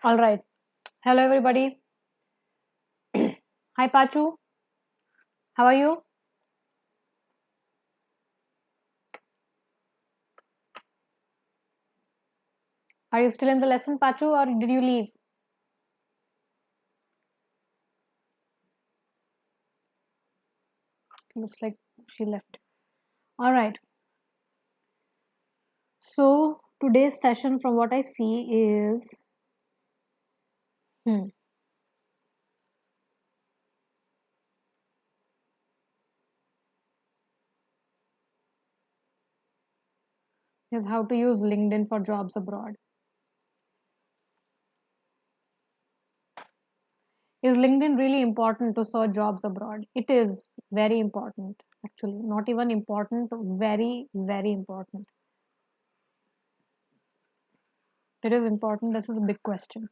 All right. Hello, everybody. Hi, Pachu. How are you? Are you still in the lesson, Pachu, or did you leave? Looks like she left. All right. So, today's session, from what I see, hmm, is how to use LinkedIn for jobs abroad. Is LinkedIn really important to search jobs abroad? It is very important, actually. Not even important, very, very important. It is important. This is a big question.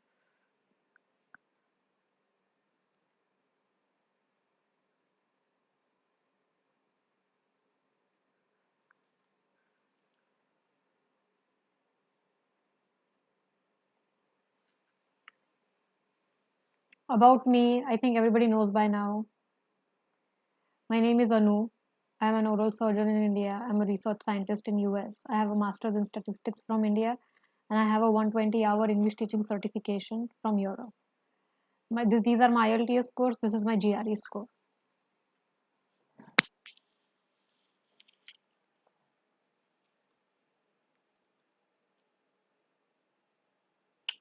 About me, I think everybody knows by now. My name is Anu. I am an oral surgeon in India. I'm a research scientist in US. I have a master's in statistics from India and I have a 120-hour English teaching certification from Europe. These are my IELTS scores. This is my GRE score.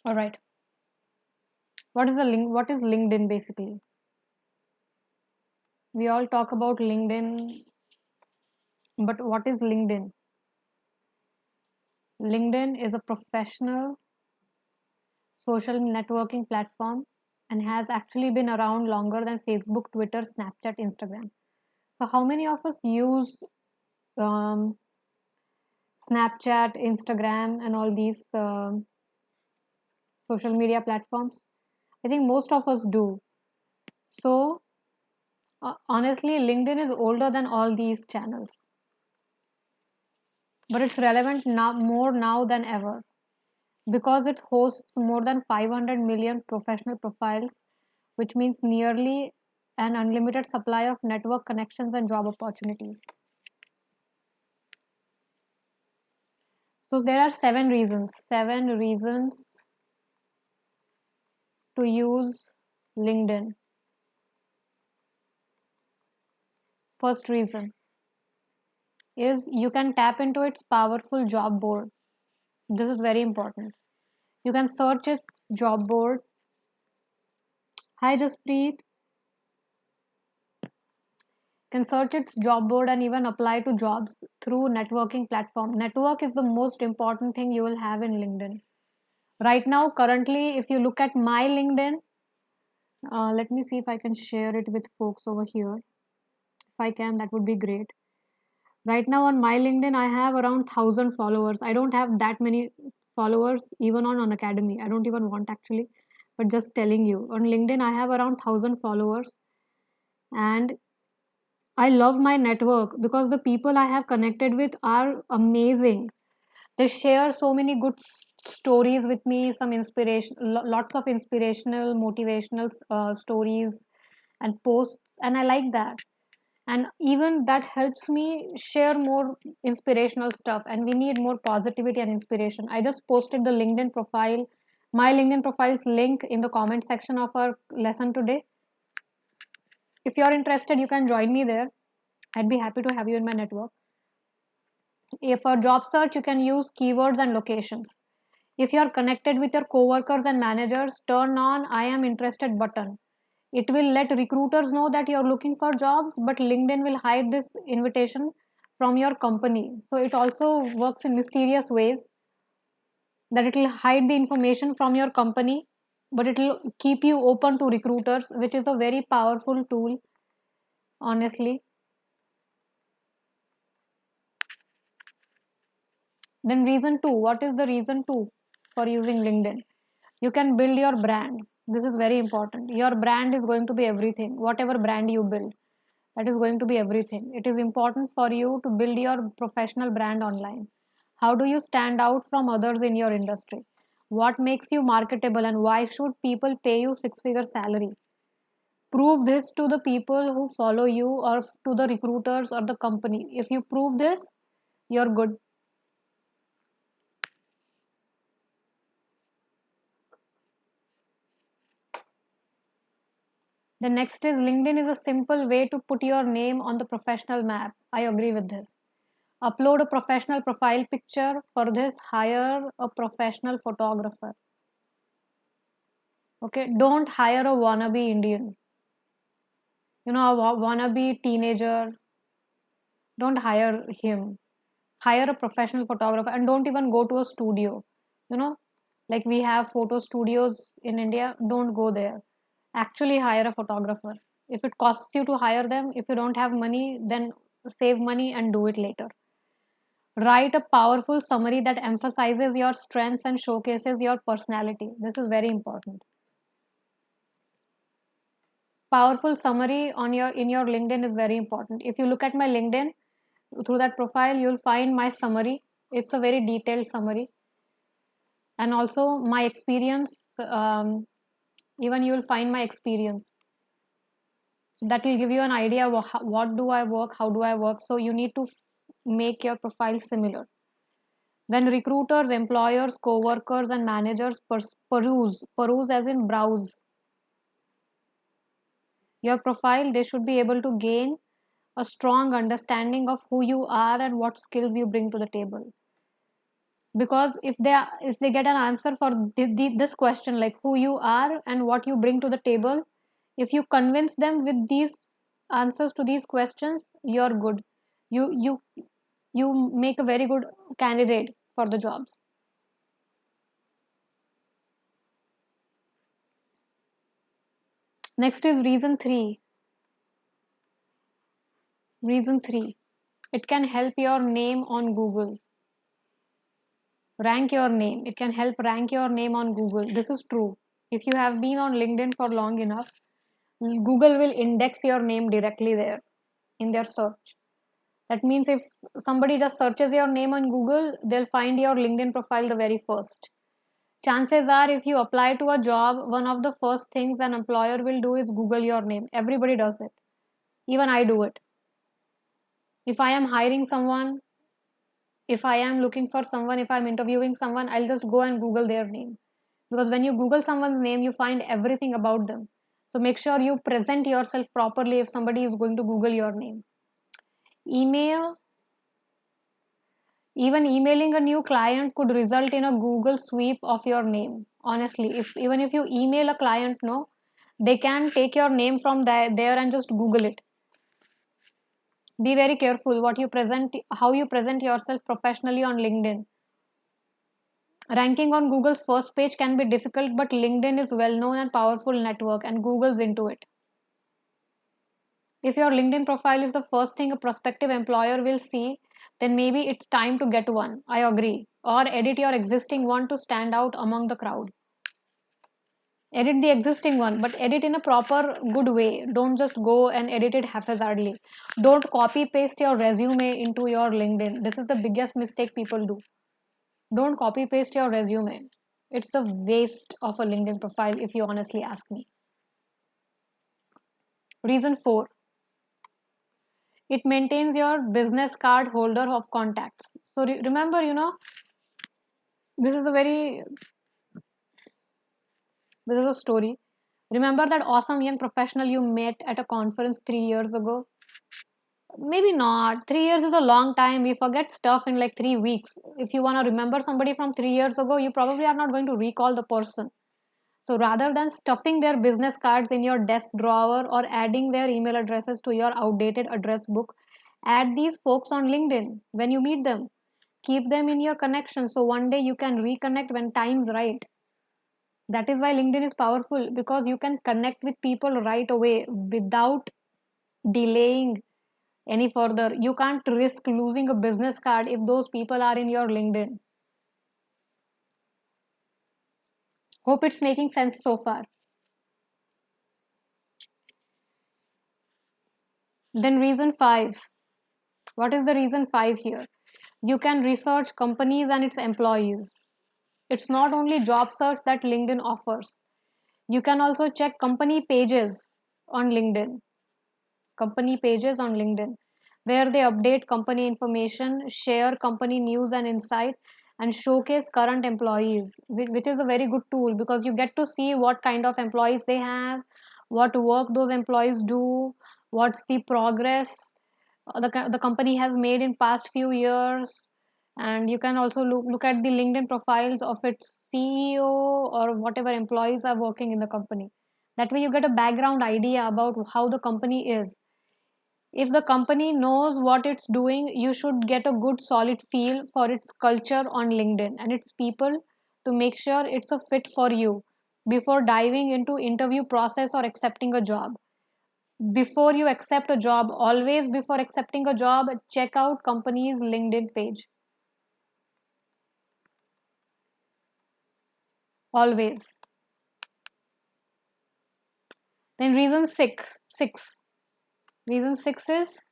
All right. What is a link? What is LinkedIn basically? We all talk about LinkedIn, but what is LinkedIn? LinkedIn is a professional social networking platform and has actually been around longer than Facebook, Twitter, Snapchat, Instagram. So, how many of us use um, Snapchat, Instagram, and all these social media platforms? I think most of us do. So, honestly, LinkedIn is older than all these channels, but it's relevant now more now than ever because it hosts more than 500 million professional profiles, which means nearly an unlimited supply of network connections and job opportunities. So, there are seven reasons to use LinkedIn. First reason is you can tap into its powerful job board. This is very important. You can search its job board. Hi, Jaspreet. Can search its job board and even apply to jobs through networking platform. Network is the most important thing you will have in LinkedIn. Right now, currently, if you look at my LinkedIn, let me see if I can share it with folks over here. If I can, that would be great. Right now on my LinkedIn, I have around 1,000 followers. I don't have that many followers even on Unacademy. I don't even want actually, but just telling you. On LinkedIn, I have around 1,000 followers and I love my network because the people I have connected with are amazing. They share so many good stories with me, some inspiration, lots of inspirational, motivational stories and posts, and I like that. And even that helps me share more inspirational stuff. And we need more positivity and inspiration. I just posted the LinkedIn profile, my LinkedIn profile's link in the comment section of our lesson today. If you're interested, you can join me there. I'd be happy to have you in my network. If for job search, you can use keywords and locations. If you're connected with your coworkers and managers, turn on I am interested button. It will let recruiters know that you're looking for jobs, but LinkedIn will hide this invitation from your company. So it also works in mysterious ways that it will hide the information from your company, but it will keep you open to recruiters, which is a very powerful tool, honestly. Then reason two, what is the reason two for using LinkedIn? You can build your brand. This is very important. Your brand is going to be everything. Whatever brand you build, that is going to be everything. It is important for you to build your professional brand online. How do you stand out from others in your industry? What makes you marketable and why should people pay you six-figure salary? Prove this to the people who follow you or to the recruiters or the company. If you prove this, you're good. The next is LinkedIn is a simple way to put your name on the professional map. I agree with this. Upload a professional profile picture. For this, hire a professional photographer. Okay, don't hire a wannabe Indian. You know, a wannabe teenager. Don't hire him. Hire a professional photographer and don't even go to a studio. You know, like we have photo studios in India, don't go there. Actually, hire a photographer. If it costs you to hire them, if you don't have money, then save money and do it later. Write a powerful summary that emphasizes your strengths and showcases your personality. This is very important. Powerful summary on your in your LinkedIn is very important. If you look at my LinkedIn, through that profile, you'll find my summary. It's a very detailed summary, and also my experience. Even you'll find my experience. So that will give you an idea of what do I work, how do I work. So you need to make your profile similar. When recruiters, employers, co-workers, and managers peruse as in browse your profile, they should be able to gain a strong understanding of who you are and what skills you bring to the table. Because if they get an answer for this question, like who you are and what you bring to the table, if you convince them with these answers to these questions, you're good. You you you make a very good candidate for the jobs. Next is reason 3. It can help your name on Google. Rank your name. It can help rank your name on Google. This is true. If you have been on LinkedIn for long enough, Google will index your name directly there in their search. That means if somebody just searches your name on Google, they'll find your LinkedIn profile the very first. Chances are, if you apply to a job, one of the first things an employer will do is Google your name. Everybody does it. Even I do it. If I am hiring someone, if I am looking for someone, if I'm interviewing someone, I'll just go and Google their name. Because when you Google someone's name, you find everything about them. So make sure you present yourself properly if somebody is going to Google your name. Email, even emailing a new client could result in a Google sweep of your name. Honestly, if even if you email a client, no, they can take your name from there and just Google it. Be very careful what you present, how you present yourself professionally on LinkedIn. Ranking on Google's first page can be difficult, but LinkedIn is well known and powerful network, and Google's into it. If your LinkedIn profile is the first thing a prospective employer will see, then maybe it's time to get one. I agree. Or edit your existing one to stand out among the crowd. Edit the existing one, but edit in a proper, good way. Don't just go and edit it haphazardly. Don't copy paste your resume into your LinkedIn. This is the biggest mistake people do. Don't copy paste your resume. It's a waste of a LinkedIn profile, if you honestly ask me. Reason 4, it maintains your business card holder of contacts. So remember, this is a very, this is a story. Remember that awesome young professional you met at a conference 3 years ago? Maybe not. 3 years is a long time. We forget stuff in like 3 weeks. If you want to remember somebody from 3 years ago, you probably are not going to recall the person. So rather than stuffing their business cards in your desk drawer or adding their email addresses to your outdated address book, add these folks on LinkedIn when you meet them. Keep them in your connection so one day you can reconnect when time's right. That is why LinkedIn is powerful, because you can connect with people right away without delaying any further. You can't risk losing a business card if those people are in your LinkedIn. Hope it's making sense so far. Then reason 5. What is the reason 5 here? You can research companies and its employees. It's not only job search that LinkedIn offers. You can also check on LinkedIn, company pages on LinkedIn, where they update company information, share company news and insight, and showcase current employees, which is a very good tool because you get to see what kind of employees they have, what work those employees do, what's the progress the company has made in past few years. And you can also look at the LinkedIn profiles of its CEO or whatever employees are working in the company. That way you get a background idea about how the company is. If the company knows what it's doing, you should get a good solid feel for its culture on LinkedIn and its people to make sure it's a fit for you before diving into interview process or accepting a job. Before you accept a job, always before accepting a job, check out company's LinkedIn page. Always. Then reason 6 is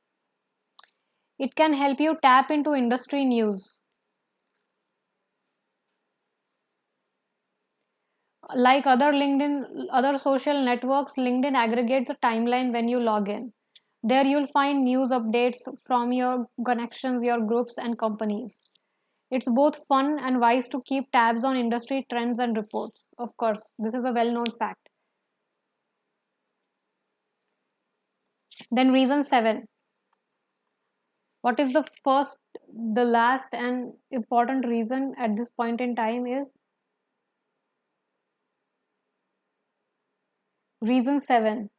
it can help you tap into industry news. Like other social networks, LinkedIn aggregates a timeline when you log in. There you'll find news updates from your connections, your groups, and companies. It's both fun and wise to keep tabs on industry trends and reports. Of course, this is a well known fact. Then, reason 7. What is the last and important reason at this point in time is reason 7.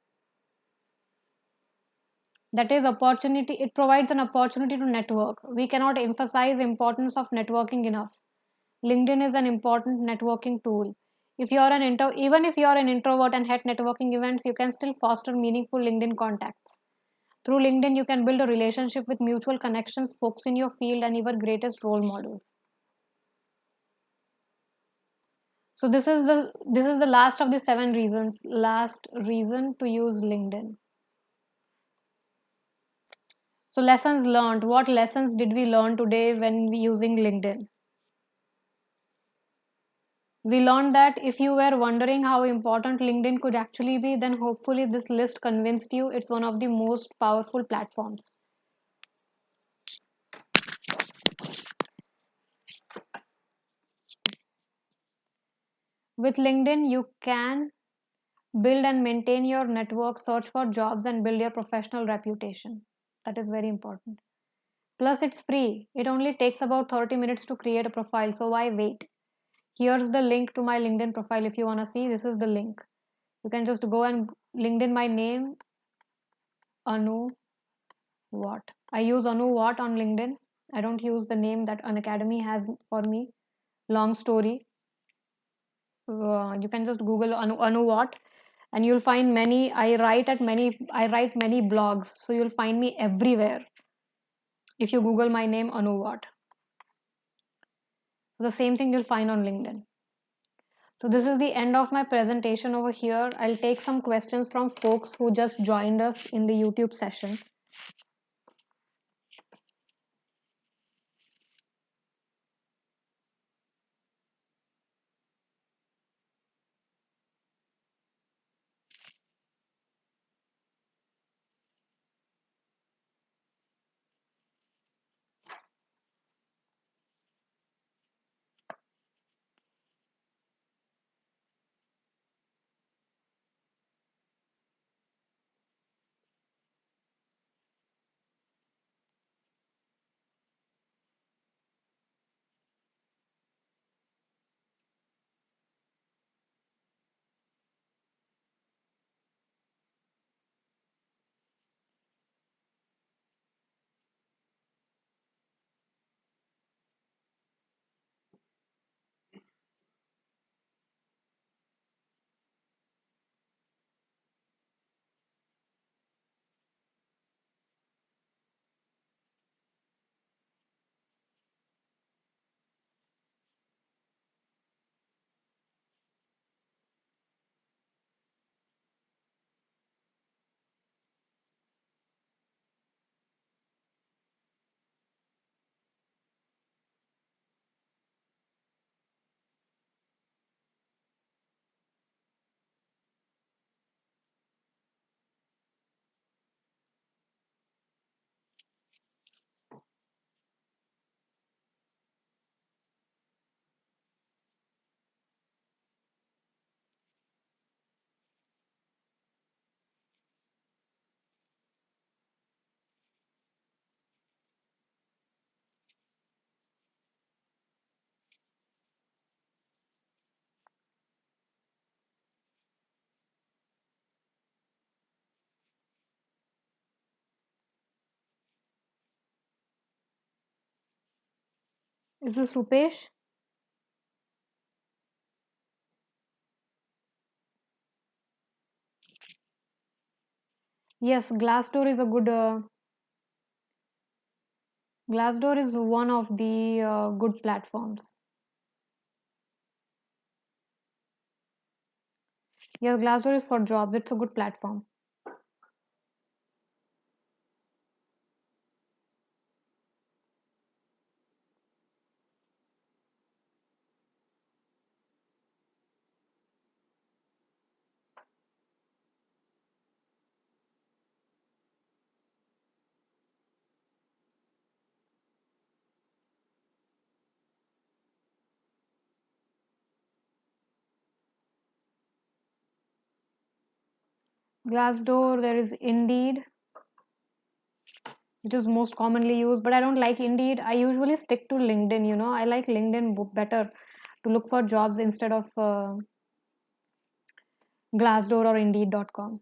That is opportunity. It provides an opportunity to network. We cannot emphasize importance of networking enough. LinkedIn is an important networking tool. Even if you are an introvert and hate networking events, you can still foster meaningful LinkedIn contacts. Through LinkedIn, you can build a relationship with mutual connections, folks in your field, and your greatest role models. So this is the last of the 7 reasons. Last reason to use LinkedIn. So lessons learned. What lessons did we learn today when we using LinkedIn? We learned that if you were wondering how important LinkedIn could actually be, then hopefully this list convinced you it's one of the most powerful platforms. With LinkedIn, you can build and maintain your network, search for jobs, and build your professional reputation. That is very important. Plus, it's free. It only takes about 30 minutes to create a profile, so why wait? Here's the link to my LinkedIn profile if you want to see. This is the link. You can just go and LinkedIn my name, Anu What. I use Anu What on LinkedIn. I don't use the name that Unacademy has for me. Long story. You can just Google Anu What, and you'll find many. I write many blogs, so you'll find me everywhere if you Google my name Anu What. The same thing you'll find on LinkedIn. So this is the end of my presentation over here. I'll take some questions from folks who just joined us in the YouTube session. Is this Rupesh? Yes, Glassdoor is a good. Glassdoor is one of the good platforms. Yes, Glassdoor is for jobs. It's a good platform. Glassdoor, there is Indeed, which is most commonly used, but I don't like Indeed. I usually stick to LinkedIn. I like LinkedIn better to look for jobs instead of Glassdoor or Indeed.com.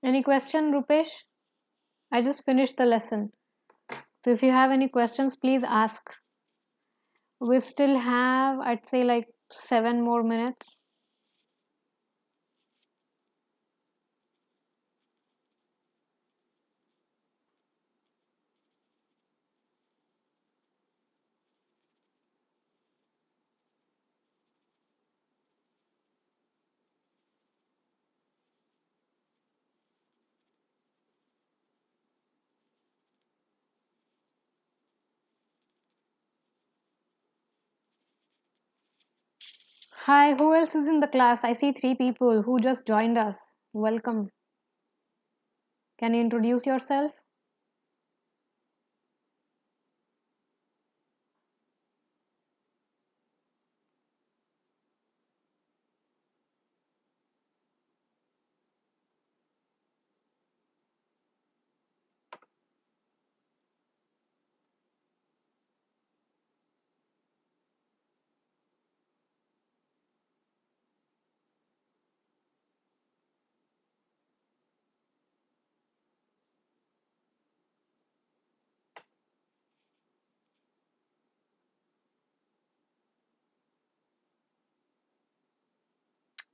Any question, Rupesh? I just finished the lesson. So if you have any questions, please ask. We still have, I'd say, like 7 more minutes. Hi, who else is in the class? I see 3 people who just joined us. Welcome. Can you introduce yourself?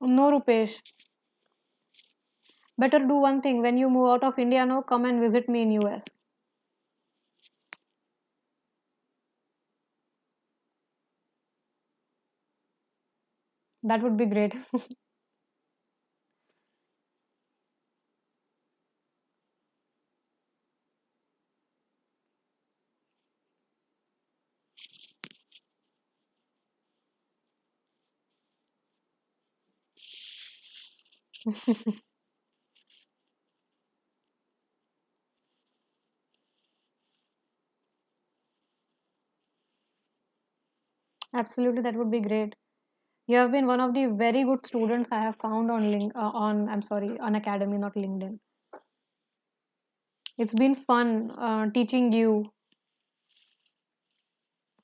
No, Rupesh. Better do one thing. When you move out of India, no, come and visit me in US. That would be great. Absolutely, that would be great. You have been one of the very good students I have found I'm sorry, on Academy, not LinkedIn. It's been fun teaching you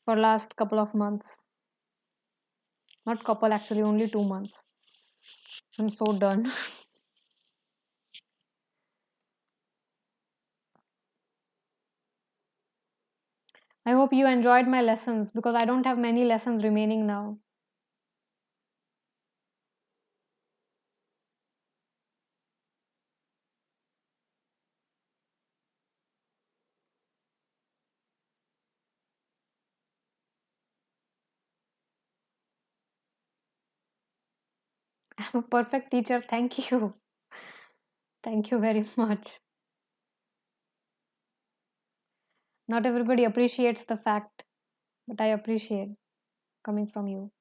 for last couple of months. Not couple, actually, only 2 months. I'm so done. I hope you enjoyed my lessons because I don't have many lessons remaining now. I'm a perfect teacher. Thank you. Thank you very much. Not everybody appreciates the fact, but I appreciate coming from you.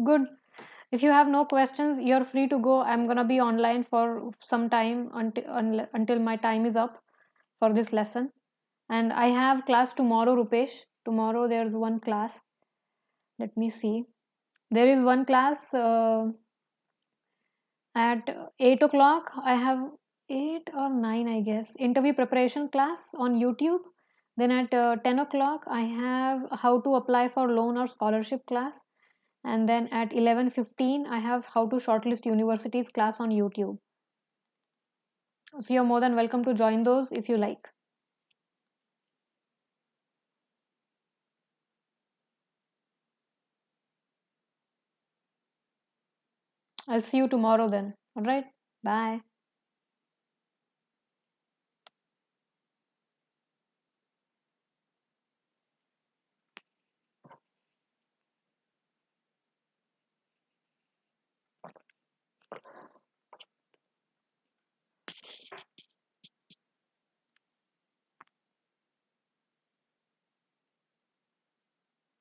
Good. If you have no questions, you're free to go. I'm gonna be online for some time until my time is up for this lesson. And I have class tomorrow, Rupesh. Tomorrow there's one class. Let me see. There is one class at 8 o'clock. I have 8 or 9, I guess. Interview preparation class on YouTube. Then at 10 o'clock, I have how to apply for loan or scholarship class. And then at 11:15, I have how to shortlist universities class on YouTube. So you're more than welcome to join those if you like. I'll see you tomorrow then. All right. Bye.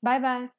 Bye bye.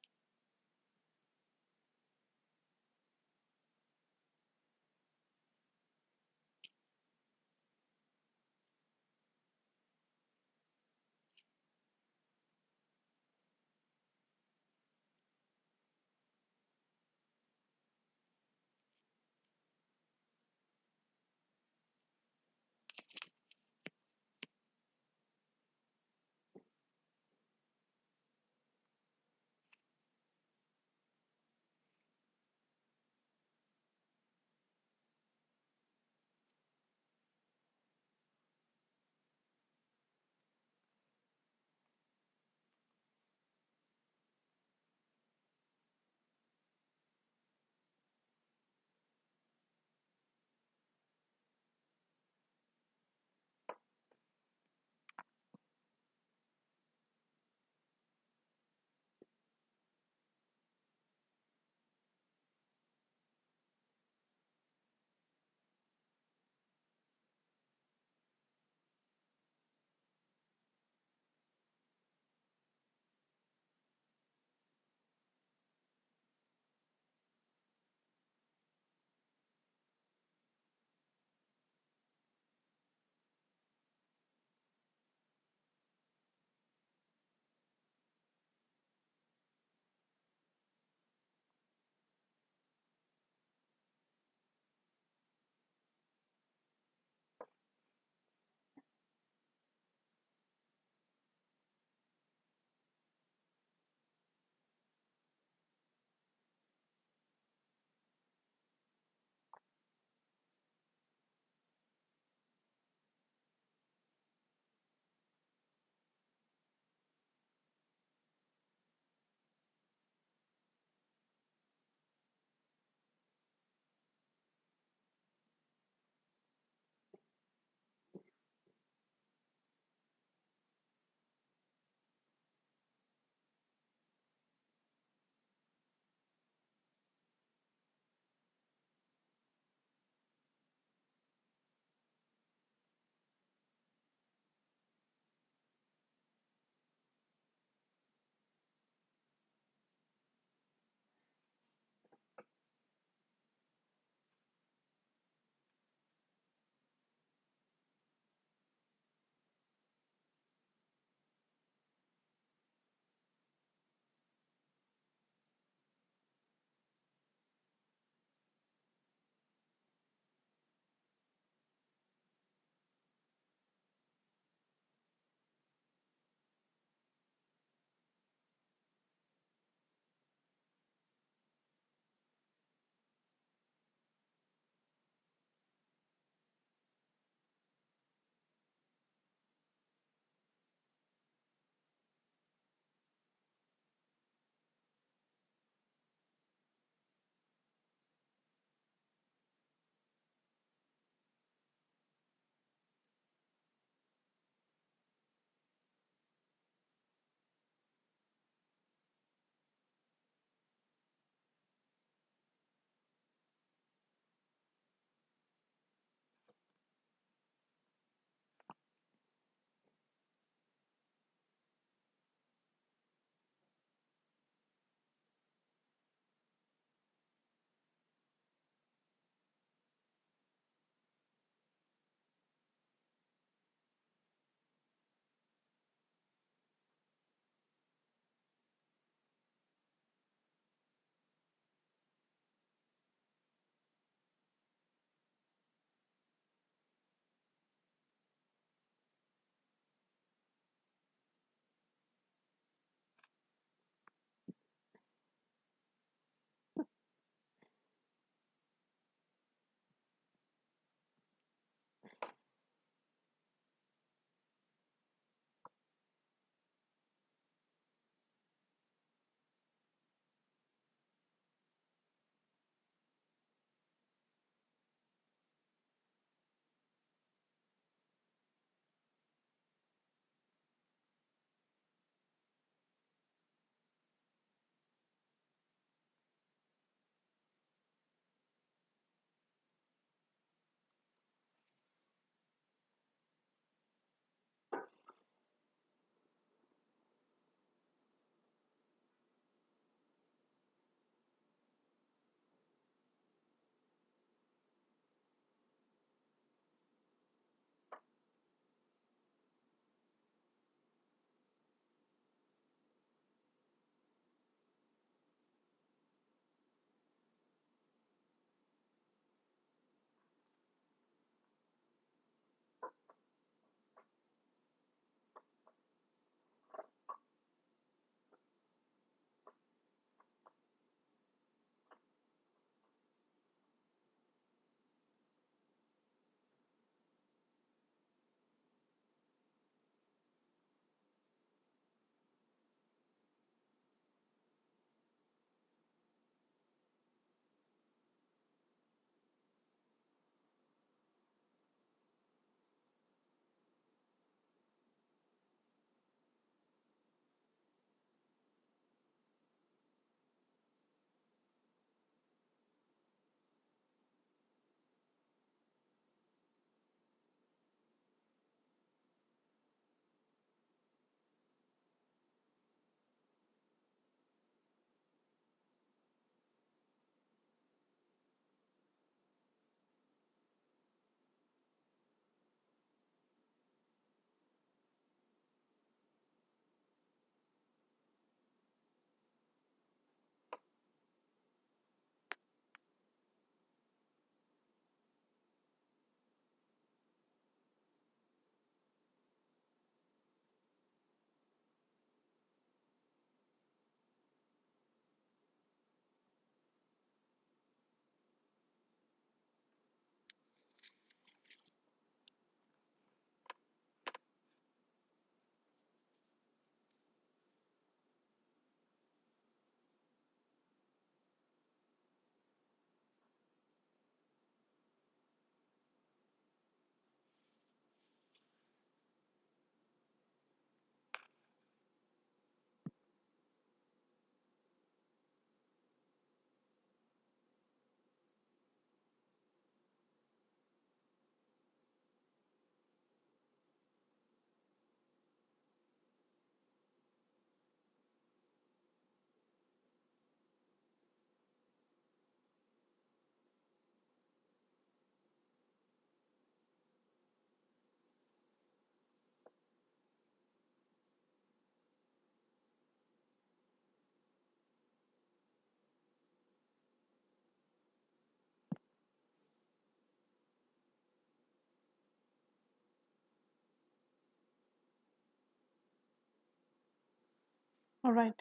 All right.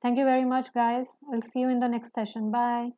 Thank you very much, guys. I'll see you in the next session. Bye.